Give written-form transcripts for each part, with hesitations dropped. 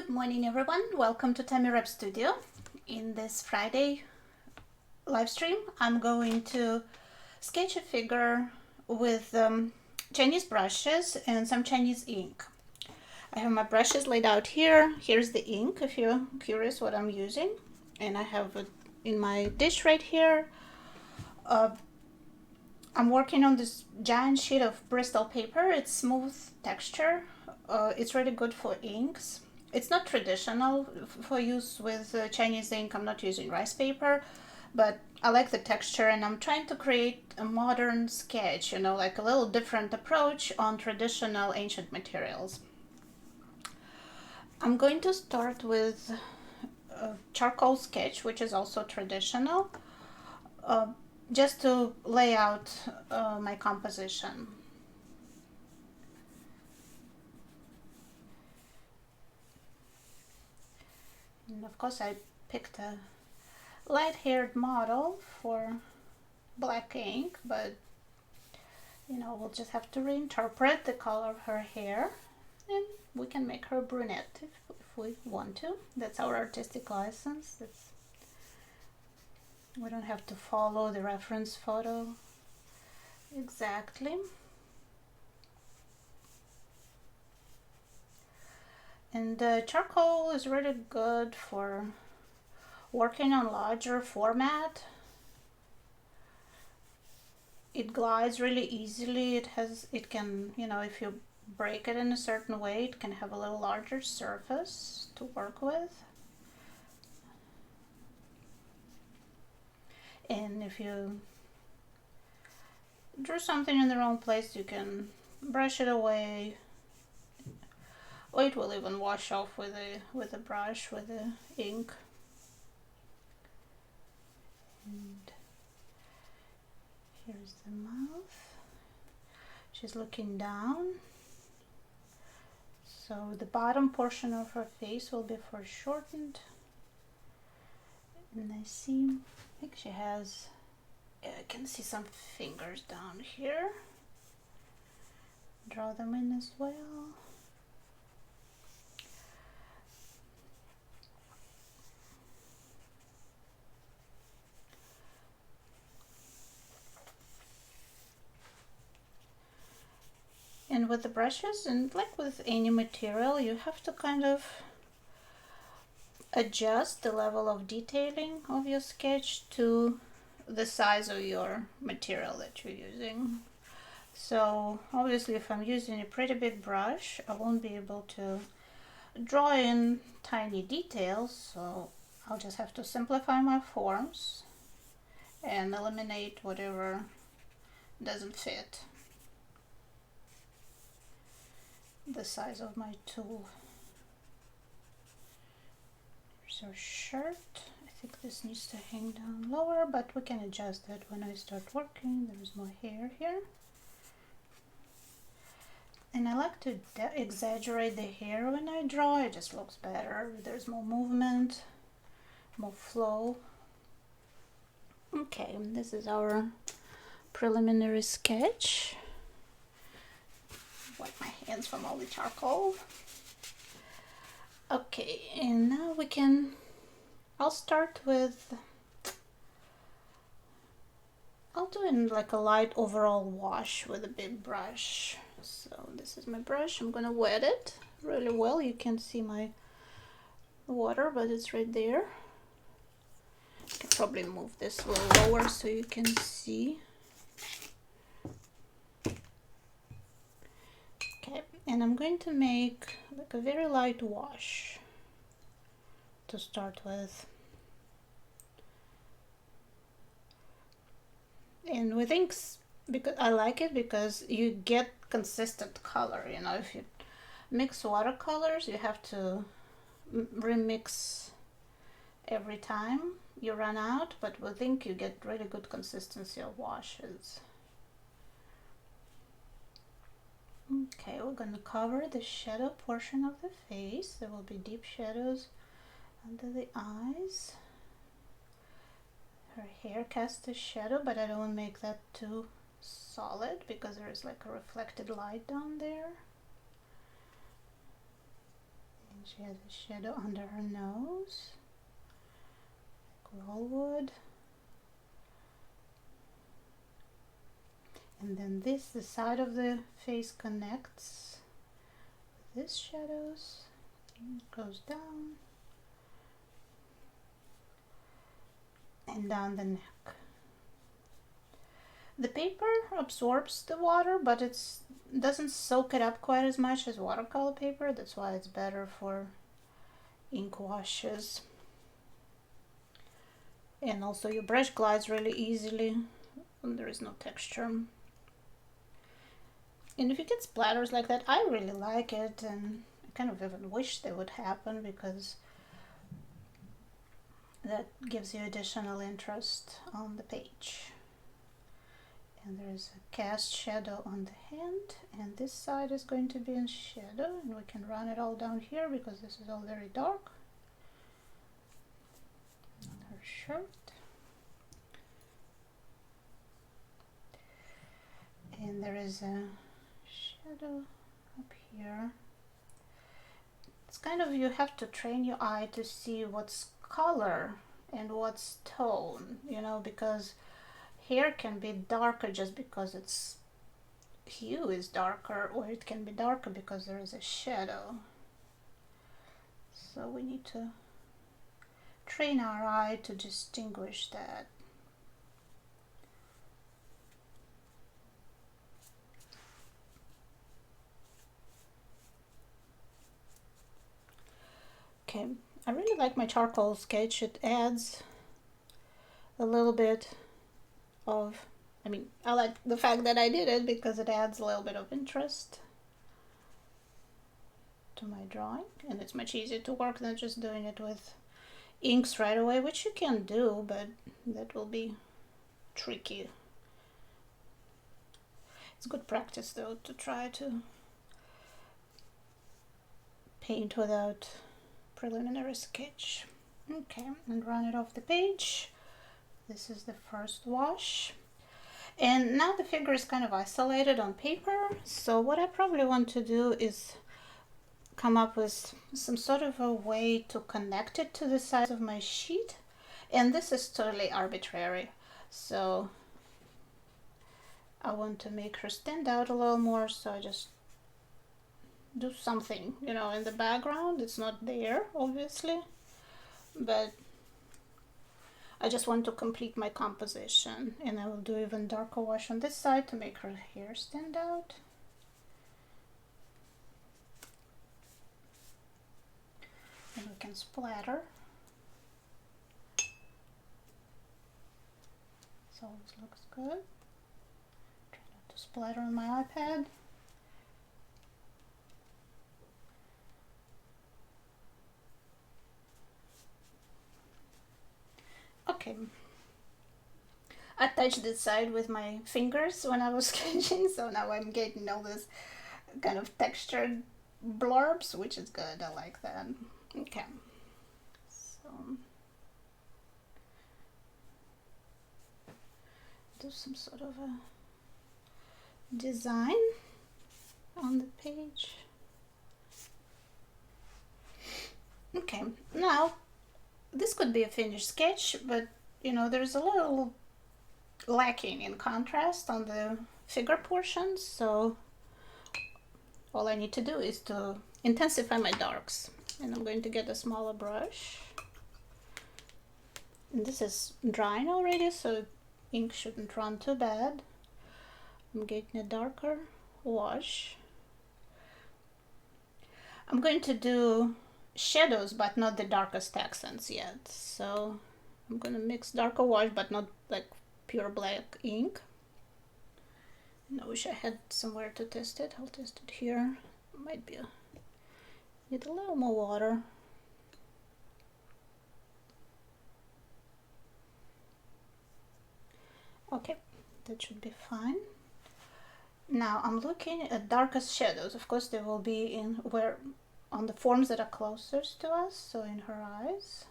Good morning, everyone. Welcome to Tammy Rep Studio. In this Friday live stream, I'm going to sketch a figure with Chinese brushes and some Chinese ink. I have my brushes laid out here. Here's the ink if you're curious what I'm using. And I have it in my dish right here. I'm working on this giant sheet of Bristol paper. It's smooth texture. It's really good for inks. It's not traditional for use with Chinese ink. I'm not using rice paper, but I like the texture and I'm trying to create a modern sketch, you know, like a little different approach on traditional ancient materials. I'm going to start with a charcoal sketch, which is also traditional, just to lay out my composition. And of course I picked a light-haired model for black ink, but you know, we'll just have to reinterpret the color of her hair and we can make her brunette if we want to. That's our artistic license. We don't have to follow the reference photo exactly. And charcoal is really good for working on larger format. It glides really easily. It can, you know, if you break it in a certain way, it can have a little larger surface to work with. And if you drew something in the wrong place, you can brush it away, or it will even wash off with a brush, with the ink. And here's the mouth. She's looking down. So the bottom portion of her face will be foreshortened. And I think she has, I can see some fingers down here. Draw them in as well. And with the brushes, and like with any material, you have to kind of adjust the level of detailing of your sketch to the size of your material that you're using. So obviously if I'm using a pretty big brush, I won't be able to draw in tiny details, so I'll just have to simplify my forms and eliminate whatever doesn't fit the size of my tool. Here's our shirt. I think this needs to hang down lower, but we can adjust that when I start working. There's more hair here. And I like to exaggerate the hair when I draw. It just looks better. There's more movement, more flow. Okay, this is our preliminary sketch. Wipe my hands from all the charcoal. Okay, and now I'll start with, I'll do in like a light overall wash with a big brush. So this is my brush. I'm gonna wet it really well. You can see my water, but it's right there. I can probably move this a little lower so you can see. Okay, and I'm going to make like a very light wash to start with. And with inks, because I like it because you get consistent color. You know, if you mix watercolors, you have to remix every time you run out, but with ink you get really good consistency of washes. Okay, we're going to cover the shadow portion of the face. There will be deep shadows under the eyes. Her hair casts a shadow, but I don't want to make that too solid because there is like a reflected light down there. She has a shadow under her nose, like we all would. And then the side of the face connects with these shadows. It goes down and down the neck. The paper absorbs the water, but it doesn't soak it up quite as much as watercolor paper. That's why it's better for ink washes. And also your brush glides really easily when there is no texture. And if you get splatters like that, I really like it, and I kind of even wish they would happen because that gives you additional interest on the page. And there's a cast shadow on the hand, and this side is going to be in shadow, and we can run it all down here because this is all very dark. On her shirt. And there is a shadow up here. It's kind of, you have to train your eye to see what's color and what's tone, you know, because hair can be darker just because its hue is darker, or it can be darker because there is a shadow. So we need to train our eye to distinguish that. Okay, I really like my charcoal sketch. It adds a little bit of, I like the fact that I did it because it adds a little bit of interest to my drawing, and it's much easier to work than just doing it with inks right away, which you can do, but that will be tricky. It's good practice though to try to paint without preliminary sketch. Okay, and run it off the page. This is the first wash. And now the figure is kind of isolated on paper, so what I probably want to do is come up with some sort of a way to connect it to the size of my sheet. And this is totally arbitrary, so I want to make her stand out a little more, so I just do something, you know, in the background. It's not there, obviously, but I just want to complete my composition, and I will do even darker wash on this side to make her hair stand out. And we can splatter. This always looks good. Try not to splatter on my iPad. Okay, I touched this side with my fingers when I was sketching, so now I'm getting all this kind of textured blurbs, which is good. I like that. Okay, so do some sort of a design on the page. Okay, now this could be a finished sketch, but you know, there's a little lacking in contrast on the figure portion, so all I need to do is to intensify my darks, and I'm going to get a smaller brush, and this is drying already, so ink shouldn't run too bad. I'm getting a darker wash. I'm going to do shadows, but not the darkest accents yet, so I'm gonna mix darker wash, but not like pure black ink. And I wish I had somewhere to test it. I'll test it here. Might be need a little more water. Okay, that should be fine. Now I'm looking at darkest shadows. Of course, they will be in where on the forms that are closest to us, so in her eyes.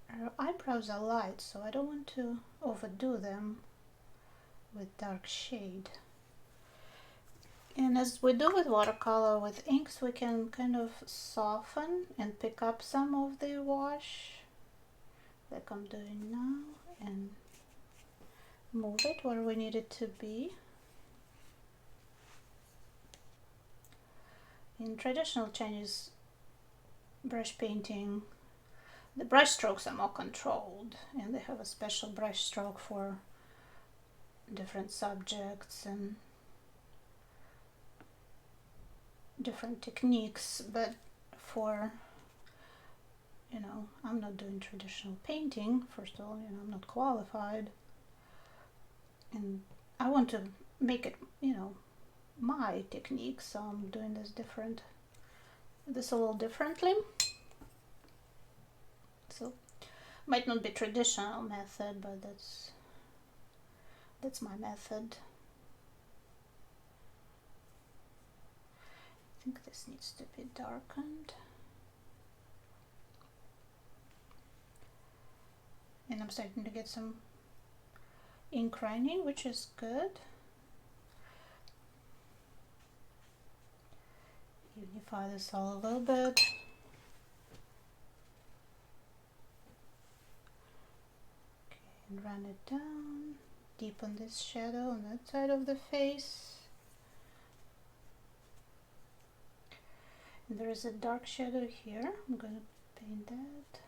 Her eyebrow eyebrows are light, so I don't want to overdo them with dark shade. And as we do with watercolor, with inks, we can kind of soften and pick up some of the wash, like I'm doing now, and move it where we need it to be. In traditional Chinese brush painting, the brush strokes are more controlled, and they have a special brush stroke for different subjects and different techniques. But for, I'm not doing traditional painting. First of all, I'm not qualified, and I want to make it, my technique, so I'm doing this a little differently. So might not be traditional method, but that's my method. I think this needs to be darkened. And I'm starting to get some ink running, which is good. Unify this all a little bit. Okay, and run it down. Deepen this shadow on that side of the face. And there is a dark shadow here. I'm going to paint that.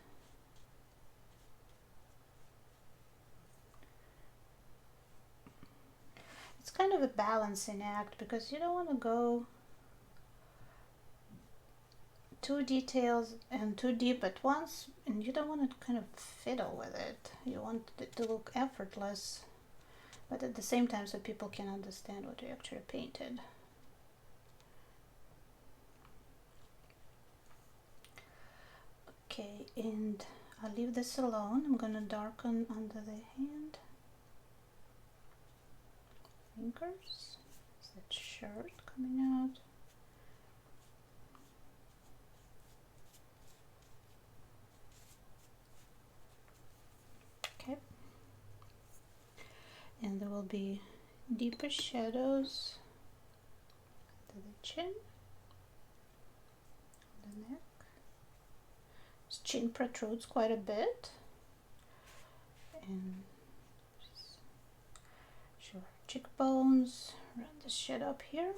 It's kind of a balancing act, because you don't want to go too detailed and too deep at once, and you don't want to kind of fiddle with it. You want it to look effortless, but at the same time so people can understand what you actually painted. Okay, and I'll leave this alone. I'm going to darken under the hand. Fingers. Is that shirt coming out? Okay. And there will be deeper shadows under the chin, the neck. This chin protrudes quite a bit, and just show our cheekbones. Run this shade up here.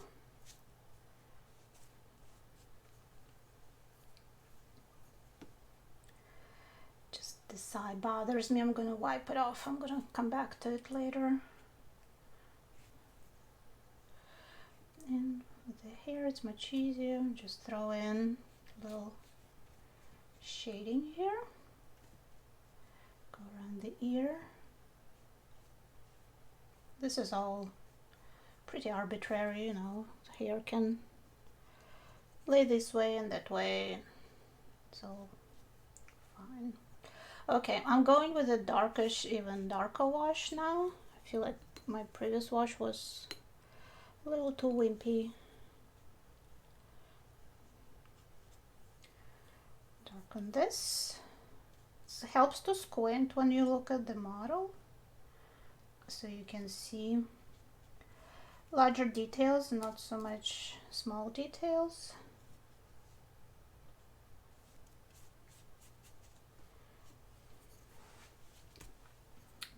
Just this eye bothers me. I'm going to wipe it off. I'm going to come back to it later. And with the hair, it's much easier. Just throw in a little shading here. Go around the ear. This is all pretty arbitrary, Hair can lay this way and that way. It's all fine. Okay, I'm going with a darkish, even darker wash now. I feel like my previous wash was a little too wimpy. Darken this. It helps to squint when you look at the model, so you can see larger details, not so much small details.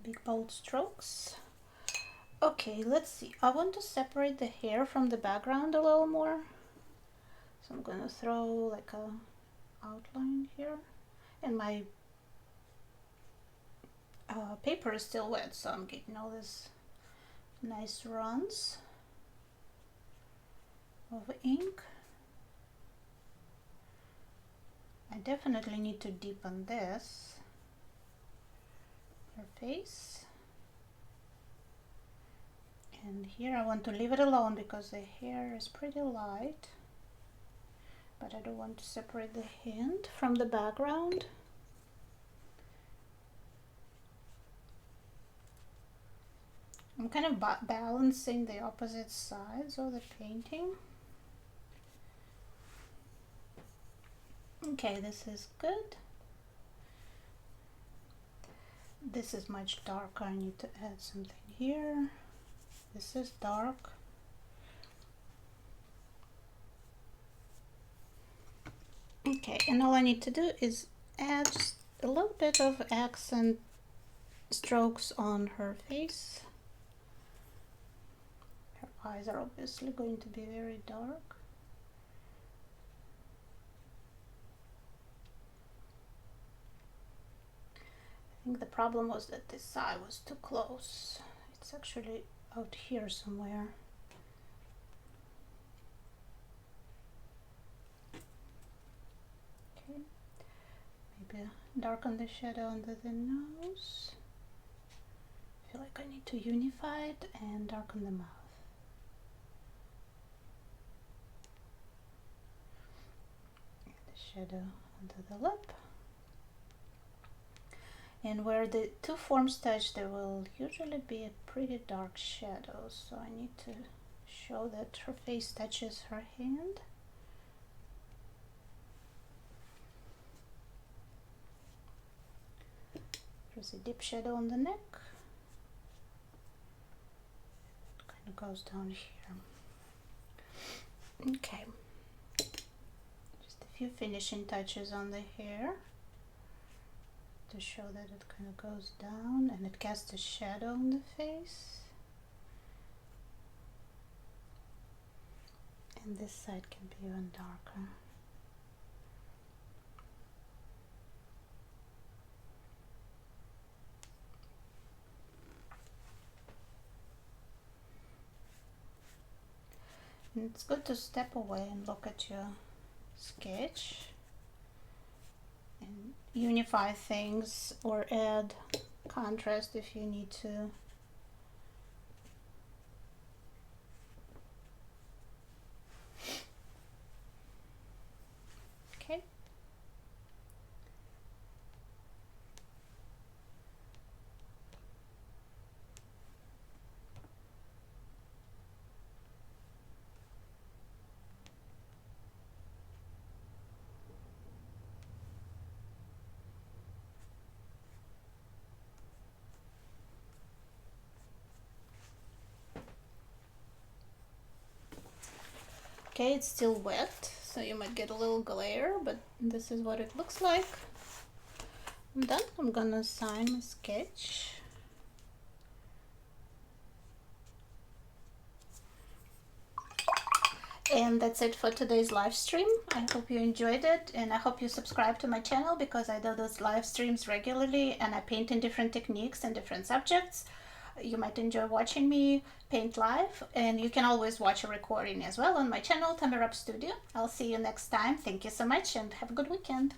Big bold strokes. Okay, let's see. I want to separate the hair from the background a little more. So I'm going to throw like a outline here. And my paper is still wet, so I'm getting all these nice runs of ink. I definitely need to deepen this. Her face. And here I want to leave it alone because the hair is pretty light, but I don't want to separate the hand from the background. I'm kind of balancing the opposite sides of the painting. Okay, this is good. This is much darker. I need to add something here. This is dark. Okay, and all I need to do is add just a little bit of accent strokes on her face. Her eyes are obviously going to be very dark. I think the problem was that this eye was too close. It's actually out here somewhere. Okay, maybe darken the shadow under the nose. I feel like I need to unify it and darken the mouth. And the shadow under the lip. And where the two forms touch, there will usually be a pretty dark shadow. So I need to show that her face touches her hand. There's a deep shadow on the neck. It kind of goes down here. Okay. Just a few finishing touches on the hair to show that it kind of goes down and it casts a shadow on the face. And this side can be even darker. And it's good to step away and look at your sketch and unify things or add contrast if you need to. Okay. Okay, it's still wet, so you might get a little glare, but this is what it looks like. I'm done. I'm gonna sign my sketch. And that's it for today's live stream. I hope you enjoyed it, and I hope you subscribe to my channel because I do those live streams regularly and I paint in different techniques and different subjects. You might enjoy watching me paint live, and you can always watch a recording as well on my channel, Tamara Up Studio. I'll see you next time. Thank you so much and have a good weekend.